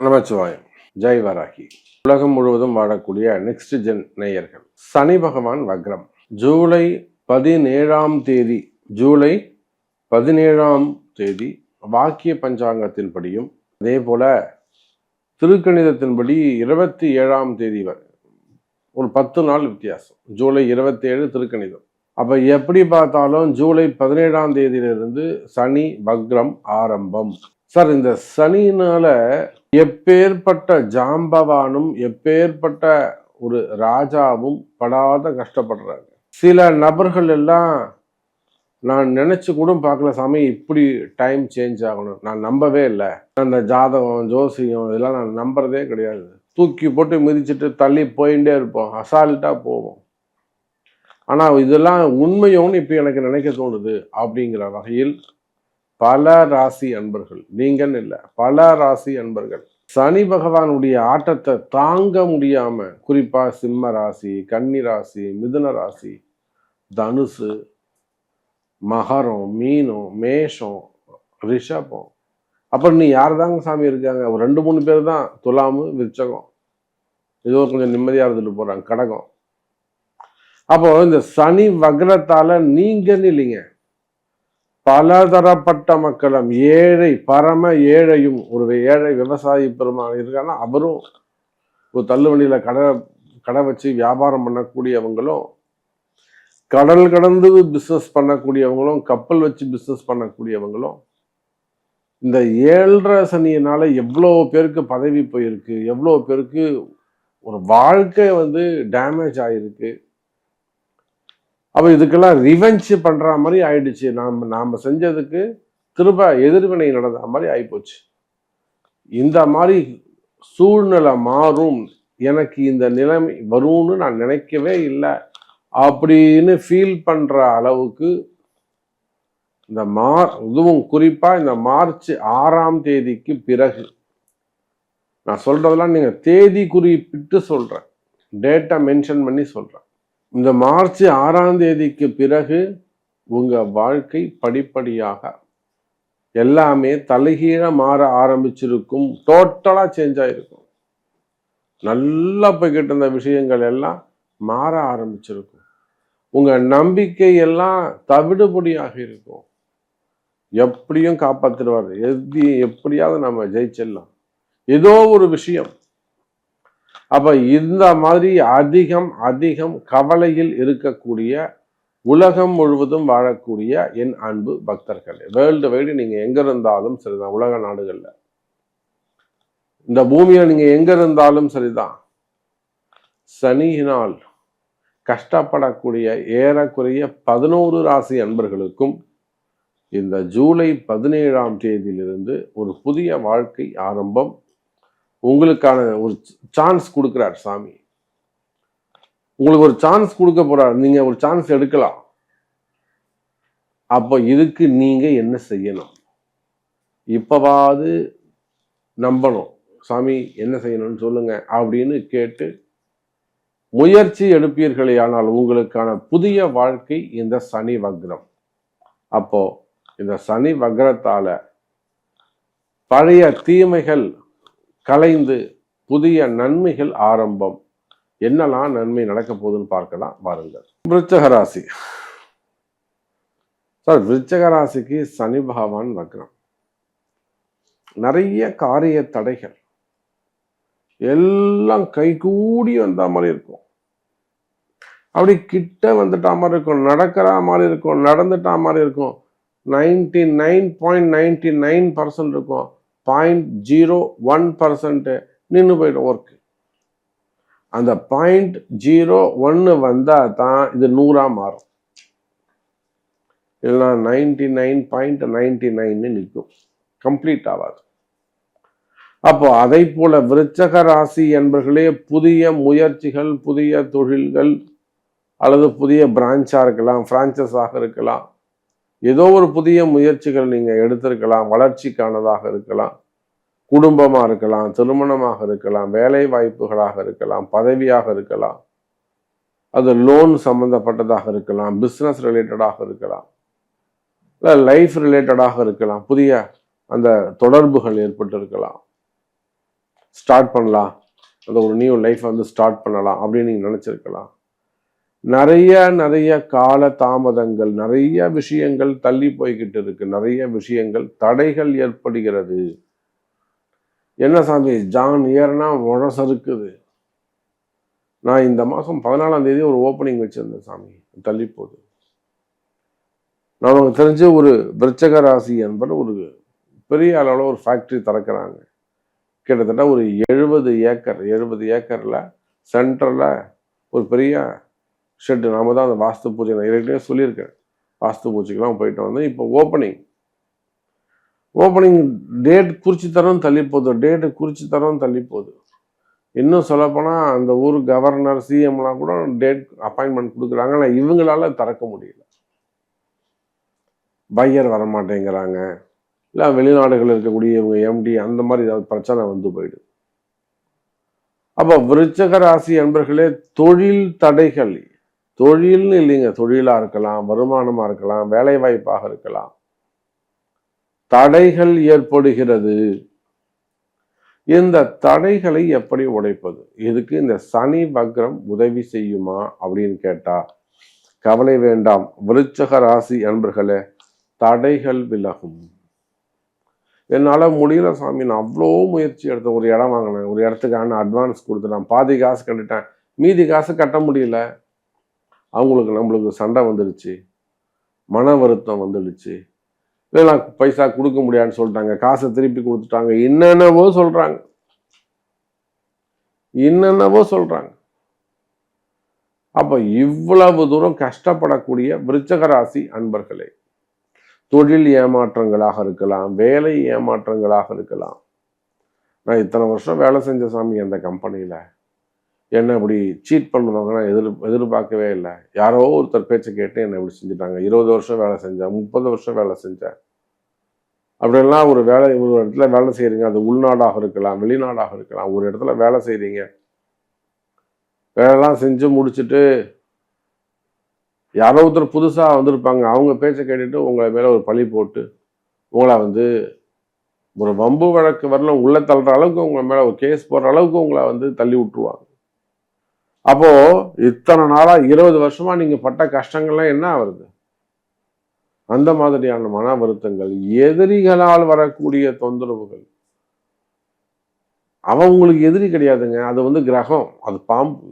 நமச்சிவாயம். ஜெய் வராகி. உலகம் முழுவதும் வாழக்கூடிய நெக்ஸ்ட் ஜென் நேயர்கள். சனி பகவான் வக்ரம். ஜூலை 17 வாக்கிய பஞ்சாங்கத்தின்படியும் அதே போல திருக்கணிதத்தின்படி 27 வரை ஒரு 10 நாள் வித்தியாசம். ஜூலை 27 திருக்கணிதம். அப்ப எப்படி பார்த்தாலும் ஜூலை 17 சனி வக்ரம் ஆரம்பம். சார், இந்த சனினால எப்பேற்பட்ட ஜாம்பவானும் எப்பேற்பட்ட ஒரு ராஜாவும் படாத கஷ்டப்படுறாங்க. சில நபர்கள் எல்லாம் நான் நினைச்சு கூட பார்க்கல, சாமி இப்படி டைம் சேஞ்ச் ஆகணும், நான் நம்பவே இல்லை. அந்த ஜாதகம் ஜோசியம் இதெல்லாம் நான் நம்புறதே கிடையாது. தூக்கி போட்டு மிதிச்சுட்டு தள்ளி போயிட்டே இருப்போம், அசால்ட்டா போவோம். ஆனா இதெல்லாம் உண்மையோன்னு இப்ப எனக்கு நினைக்க தோணுது. அப்படிங்கிற வகையில் பல ராசி அன்பர்கள், நீங்கன்னு இல்லை, பல ராசி அன்பர்கள் சனி பகவானுடைய ஆட்டத்தை தாங்க முடியாம, குறிப்பா சிம்ம ராசி, கன்னி ராசி, மிதுன ராசி, தனுசு, மகரம், மீனம், மேஷம், ரிஷபம், அப்புறம் நீ யார் தாங்க சாமி இருக்காங்க? ஒரு 2-3 பேர் தான். துலாமு, விருச்சகம், ஏதோ கொஞ்சம் நிம்மதியா இருந்துட்டு போறாங்க, கடகம். அப்போ இந்த சனி வக்ரத்தால நீங்கன்னு இல்லைங்க, பலதரப்பட்ட மக்களும், ஏழை பரம ஏழையும், ஒரு ஏழை விவசாயி பெருமாள் இருக்காங்கன்னா அவரும், ஒரு தள்ளுவண்டியில கடை வச்சு வியாபாரம் பண்ணக்கூடியவங்களும், கடல் கடந்து பிஸ்னஸ் பண்ணக்கூடியவங்களும், கப்பல் வச்சு பிஸ்னஸ் பண்ணக்கூடியவங்களும், இந்த 7.5 சனியினால எவ்வளோ பேருக்கு பதவி போயிருக்கு, எவ்வளோ பேருக்கு ஒரு வாழ்க்கை டேமேஜ் ஆயிருக்கு. அப்போ இதுக்கெல்லாம் ரிவெஞ்ச் பண்ற மாதிரி ஆயிடுச்சு. நாம செஞ்சதுக்கு திரும்ப எதிர்வினை நடந்த மாதிரி ஆயிப்போச்சு. இந்த மாதிரி சூழ்நிலை மாறும், எனக்கு இந்த நிலைமை வரும்னு நான் நினைக்கவே இல்லை அப்படின்னு ஃபீல் பண்ற அளவுக்கு இந்த இதுவும் குறிப்பா இந்த மார்ச் 6ஆம் தேதிக்கு பிறகு, நான் சொல்றதெல்லாம் நீங்க தேதி குறிப்பிட்டு சொல்றேன், டேட்டா மென்ஷன் பண்ணி சொல்றேன். இந்த மார்ச் 6ஆம் தேதிக்கு பிறகு உங்க வாழ்க்கை படிப்படியாக எல்லாமே தலைகீழ மாற ஆரம்பிச்சிருக்கும். டோட்டலா சேஞ்ச் ஆயிருக்கும். நல்லா போய்கிட்டு இருந்த விஷயங்கள் எல்லாம் மாற ஆரம்பிச்சிருக்கும். உங்க நம்பிக்கை எல்லாம் தவிடுபடியாக இருக்கும். எப்படியும் காப்பாத்திடுவார், எப்படியாவது நம்ம ஜெயிச்சிடலாம், ஏதோ ஒரு விஷயம். அப்ப இந்த மாதிரி அதிகம் கவலையில் இருக்கக்கூடிய, உலகம் முழுவதும் வாழக்கூடிய என் அன்பு பக்தர்களே, வேர்ல்டு வைடு நீங்க எங்க இருந்தாலும் சரிதான், உலக நாடுகள்ல, இந்த பூமியில நீங்க எங்க இருந்தாலும் சரிதான், சனியினால் கஷ்டப்படக்கூடிய ஏறக்குறைய 11 ராசி அன்பர்களுக்கும் இந்த ஜூலை 17ஆம் தேதியிலிருந்து ஒரு புதிய வாழ்க்கை ஆரம்பம். உங்களுக்கான ஒரு சான்ஸ் கொடுக்கிறார் சாமி. உங்களுக்கு ஒரு சான்ஸ் கொடுக்க போறார், நீங்க ஒரு சான்ஸ் எடுக்கலாம். அப்போ இதுக்கு நீங்க என்ன செய்யணும்? இப்பவாது நம்பணும், சாமி என்ன செய்யணும்னு சொல்லுங்க அப்படின்னு கேட்டு முயற்சி எடுப்பீர்களே ஆனால் உங்களுக்கான புதிய வாழ்க்கை இந்த சனி வக்ரம். அப்போ இந்த சனி வக்ரத்தால பழைய தீமைகள் கலைந்து புதிய நன்மைகள் ஆரம்பம். என்னெல்லாம் நன்மை நடக்க போகுதுன்னு பார்க்கலாம் வாருங்கள். விருச்சக ராசி. சார், விருச்சக ராசிக்கு சனி பகவான் வக்ரம். நிறைய காரிய தடைகள் எல்லாம் கைகூடி வந்த மாதிரி இருக்கும். அப்படி கிட்ட வந்துட்டா மாதிரி இருக்கும், நடக்கிற மாதிரி இருக்கும், நடந்துட்டா மாதிரி இருக்கும். 99.99% இருக்கும். 0.01% நின்று போயிடும் ஒர்க். அந்த 0.01 வந்தா தான் இது 100ஆ மாறும், இல்லைன்னா 99.99 நிற்கும், கம்ப்ளீட் ஆகாது. அப்போ அதை போல விருச்சக ராசி என்பர்களே, புதிய முயற்சிகள், புதிய தொழில்கள், அல்லது புதிய பிரான்ச்சா இருக்கலாம், பிரான்ச்சஸாக இருக்கலாம், ஏதோ ஒரு புதிய முயற்சிகள் நீங்க எடுத்திருக்கலாம், வளர்ச்சிக்கானதாக இருக்கலாம், குடும்பமா இருக்கலாம், திருமணமாக இருக்கலாம், வேலை வாய்ப்புகளாக இருக்கலாம், பதவியாக இருக்கலாம், அது லோன் சம்பந்தப்பட்டதாக இருக்கலாம், பிஸ்னஸ் ரிலேட்டடாக இருக்கலாம், இல்லை லைஃப் ரிலேட்டடாக இருக்கலாம், புதிய அந்த தொடர்புகள் ஏற்பட்டு இருக்கலாம். ஸ்டார்ட் பண்ணலாம், அந்த ஒரு நியூ லைஃப் வந்து ஸ்டார்ட் பண்ணலாம் அப்படின்னு நீங்க நினைச்சிருக்கலாம். நிறைய கால தாமதங்கள், நிறைய விஷயங்கள் தள்ளி போய்கிட்டு இருக்கு, நிறைய விஷயங்கள் தடைகள் ஏற்படுகிறது. என்ன சாமி ஜான் ஏர்னா முழசறுக்குது. நான் இந்த மாதம் 14ஆம் தேதி ஒரு ஓப்பனிங் வச்சிருந்தேன் சாமி, தள்ளி போகுது. நமக்கு தெரிஞ்ச ஒரு விருச்சக ராசி என்பது ஒரு பெரிய அளவில் ஒரு ஃபேக்ட்ரி திறக்கிறாங்க. கிட்டத்தட்ட ஒரு 70 ஏக்கரில் சென்டரில் ஒரு பெரிய ஷெட்டு. நாம தான் அந்த வாஸ்து பூஜை நான் ஏற்கனவே சொல்லியிருக்கேன், வாஸ்து பூஜைக்கெல்லாம் போயிட்டு வந்து இப்போ ஓப்பனிங் டேட் குறித்து தரோம் தள்ளி போகுது. இன்னும் சொல்லப்போனால் அந்த ஊர் கவர்னர் சிஎம்லாம் கூட டேட் அப்பாயின்மெண்ட் கொடுக்குறாங்க. ஆனால் இவங்களால திறக்க முடியல, பையர் வரமாட்டேங்கிறாங்க, இல்லை வெளிநாடுகள் இருக்கக்கூடிய இவங்க எம்டி அந்த மாதிரி ஏதாவது பிரச்சனை வந்து போயிடுது. அப்போ விருச்சக ராசி அன்பர்களே, தொழில் தடைகள், தொழில்னு இல்லைங்க, தொழிலாக இருக்கலாம், வருமானமாக இருக்கலாம், வேலை வாய்ப்பாக இருக்கலாம், தடைகள் ஏற்படுகிறது. இந்த தடைகளை எப்படி உடைப்பது? இதுக்கு இந்த சனி வக்ரம் உதவி செய்யுமா அப்படின்னு கேட்டா கவலை வேண்டாம் விருச்சக ராசி அன்பர்களே, தடைகள் விலகும். என்னால் முடியல சாமி, நான் அவ்வளோ முயற்சி எடுத்தேன், ஒரு இடம் வாங்கினேன், ஒரு இடத்துக்கான அட்வான்ஸ் கொடுத்துட்டேன், பாதி காசு கட்டிட்டேன், மீதி காசு கட்ட முடியல. நம்மளுக்கு சண்டை வந்துடுச்சு, மன வருத்தம் வந்துடுச்சு, இல்லை பைசா கொடுக்க முடியாதுன்னு சொல்லிட்டாங்க, காசை திருப்பி கொடுத்துட்டாங்க, என்னென்னவோ சொல்றாங்க. அப்ப இவ்வளவு தூரம் கஷ்டப்படக்கூடிய விருச்சக ராசி அன்பர்களே, தொழில் ஏமாற்றங்களாக இருக்கலாம், வேலை ஏமாற்றங்களாக இருக்கலாம். நான் இத்தனை வருஷம் வேலை செஞ்ச சாமி அந்த கம்பெனியில, என்ன இப்படி சீட் பண்ணுவாங்க நான் எதிர்பார்க்கவே இல்லை. யாரோ ஒருத்தர் பேச்சை கேட்டு என்னை இப்படி செஞ்சுட்டாங்க. 20 வருஷம் வேலை செஞ்சேன், 30 வருஷம் வேலை செஞ்சேன். அப்படிலாம் ஒரு இடத்துல வேலை செய்யறீங்க, அது உள்நாடாக இருக்கலாம், வெளிநாடாக இருக்கலாம். ஒரு இடத்துல வேலை செய்யறீங்க, வேலைலாம் செஞ்சு முடிச்சுட்டு யாரோ ஒருத்தர் புதுசா வந்திருப்பாங்க, அவங்க பேச்சை கேட்டுட்டு உங்களை மேல ஒரு பழி போட்டு உங்களை வந்து ஒரு வம்பு வழக்கு வரலாம் உள்ள தள்ளுற அளவுக்கு, உங்களை மேல ஒரு கேஸ் போடுற அளவுக்கு உங்களை வந்து தள்ளி விட்டுருவாங்க. அப்போ இத்தனை நாளா 20 வருஷமா நீங்க பட்ட கஷ்டங்கள்லாம் என்ன வருது? அந்த மாதிரியான மன வருத்தங்கள், எதிரிகளால் வரக்கூடிய தொந்தரவுகள். அவன் உங்களுக்கு எதிரி கிடையாதுங்க, அது வந்து கிரகம், அது பாம்பு.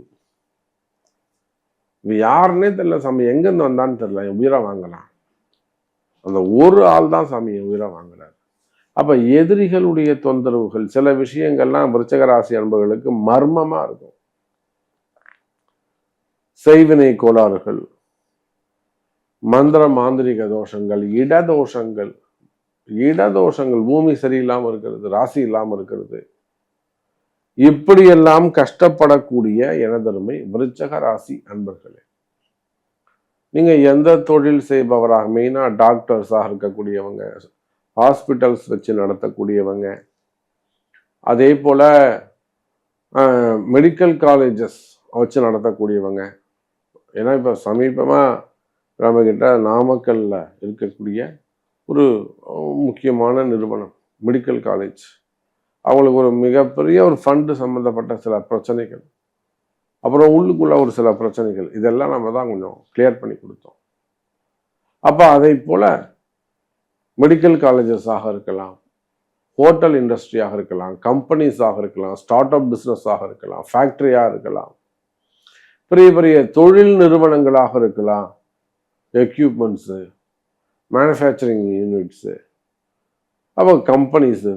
இது யாருன்னே தெரியல சாமி, எங்கிருந்து வந்தான்னு தெரியல, என் உயிரை வாங்கலாம். அந்த ஒரு ஆள் தான் சாமி என் உயிரை வாங்குறாரு. அப்ப எதிரிகளுடைய தொந்தரவுகள், சில விஷயங்கள்லாம் விருச்சக ராசி அன்பர்களுக்கு மர்மமா இருக்கும். செய்வினை கோளாறுகள், மந்திர மாந்திரிக தோஷங்கள், இடதோஷங்கள், பூமி சரியில்லாம இருக்கிறது, ராசி இல்லாம இருக்கிறது, இப்படியெல்லாம் கஷ்டப்படக்கூடிய எனதருமை விருச்சக ராசி அன்பர்களே, நீங்க எந்த தொழில் செய்பவராக, மெயினா டாக்டர்ஸாக இருக்கக்கூடியவங்க, ஹாஸ்பிட்டல்ஸ் வச்சு நடத்தக்கூடியவங்க, அதே போல மெடிக்கல் காலேஜஸ் வச்சு நடத்தக்கூடியவங்க. ஏன்னா இப்ப சமீபமா நம்ம கிட்ட நாமக்கல்ல இருக்கக்கூடிய ஒரு முக்கியமான நிறுவனம் மெடிக்கல் காலேஜ், அவங்களுக்கு ஒரு மிகப்பெரிய ஒரு ஃபண்டு சம்மந்தப்பட்ட சில பிரச்சனைகள், அப்புறம் உள்ளுக்குள்ள ஒரு சில பிரச்சனைகள், இதெல்லாம் நம்ம தான் கொஞ்சம் கிளியர் பண்ணி கொடுத்தோம். அப்ப அதை போல மெடிக்கல் காலேஜஸாக இருக்கலாம், ஹோட்டல் இண்டஸ்ட்ரியாக இருக்கலாம், கம்பெனிஸாக இருக்கலாம், ஸ்டார்ட் அப் பிஸ்னஸாக இருக்கலாம், ஃபேக்டரியாக இருக்கலாம், பெரிய பெரிய தொழில் நிறுவனங்களாக இருக்கலாம், எக்யூப்மெண்ட்ஸு, மேனுஃபேக்சரிங் யூனிட்ஸு, அப்போ கம்பெனிஸு,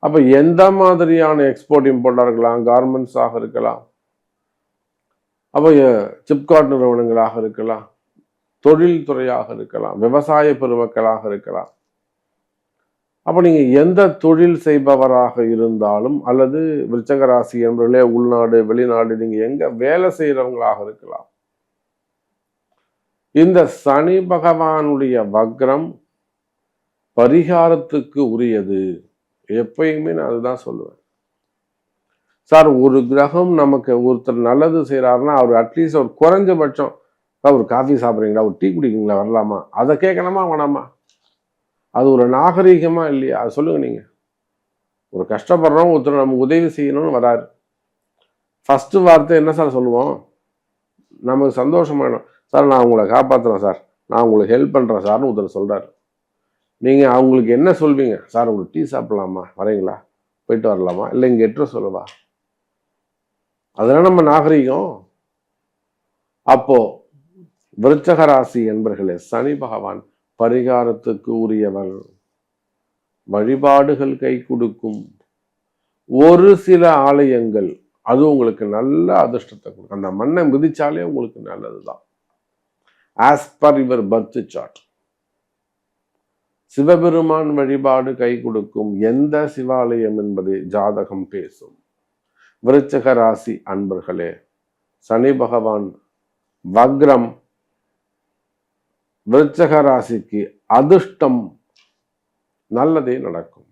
அப்போ எந்த மாதிரியான எக்ஸ்போர்ட் இம்போர்ட்டாக இருக்கலாம், கார்மெண்ட்ஸாக இருக்கலாம், அப்போ சிப்காட் நிறுவனங்களாக இருக்கலாம், தொழில் துறையாக இருக்கலாம், விவசாய பெருமக்களாக இருக்கலாம். அப்போ நீங்கள் எந்த தொழில் செய்பவராக இருந்தாலும், அல்லது விருச்சக ராசி என்பவர்களே உள்நாடு வெளிநாடு நீங்கள் எங்கே வேலை செய்கிறவங்களாக இருக்கலாம், இந்த சனி பகவானுடைய வக்ரம் பரிகாரத்துக்கு உரியது. எப்பயுமே நான் அதுதான் சொல்லுவேன் சார். ஒரு கிரகம் நமக்கு ஒருத்தர் நல்லது செய்கிறாருன்னா அவர் அட்லீஸ்ட் ஒரு குறைஞ்சபட்சம் ஒரு காஃபி சாப்பிட்றீங்களா, ஒரு டீ குடிக்கிறீங்களா, வரலாமா, அதை கேட்கணுமா வேணாமா? அது ஒரு நாகரீகமா இல்லையா? அது சொல்லுங்க நீங்க. ஒரு கஷ்டப்படுறோம், ஒருத்தர் நமக்கு உதவி செய்யணும்னு வராரு. ஃபர்ஸ்ட் வார்த்தை என்ன சார் சொல்லுவோம்? நமக்கு சந்தோஷமாயிடும். சார் நான் உங்களை காப்பாற்றுறேன் சார், நான் உங்களுக்கு ஹெல்ப் பண்ணுறேன் சார்னு ஒருத்தர் சொல்கிறார். நீங்கள் அவங்களுக்கு என்ன சொல்வீங்க? சார் உங்களுக்கு டீ சாப்பிடலாமா, வரீங்களா, போயிட்டு வரலாமா, இல்லை இங்கே எட்டு சொல்லவா? அதெல்லாம் நம்ம நாகரிகம். அப்போ விருச்சக ராசி என்பர்களே, சனி பகவான் பரிகாரத்துக்கு உரியவர். வழிபாடுகள் கை கொடுக்கும். ஒரு சில ஆலயங்கள் அது உங்களுக்கு நல்ல அதிர்ஷ்டத்தை கொடுக்கும். அந்த மண்ணை மிதிச்சாலே உங்களுக்கு நல்லதுதான். As per your birth chart. Sivaperuman வழிபாடு கை கொடுக்கும். எந்த சிவாலயம் என்பது ஜாதகம் பேசும். விருச்சக ராசி அன்பர்களே, சனி பகவான் வக்ரம். விருச்சக ராசிக்கு அதிர்ஷ்டம் நல்லதே நடக்கும்.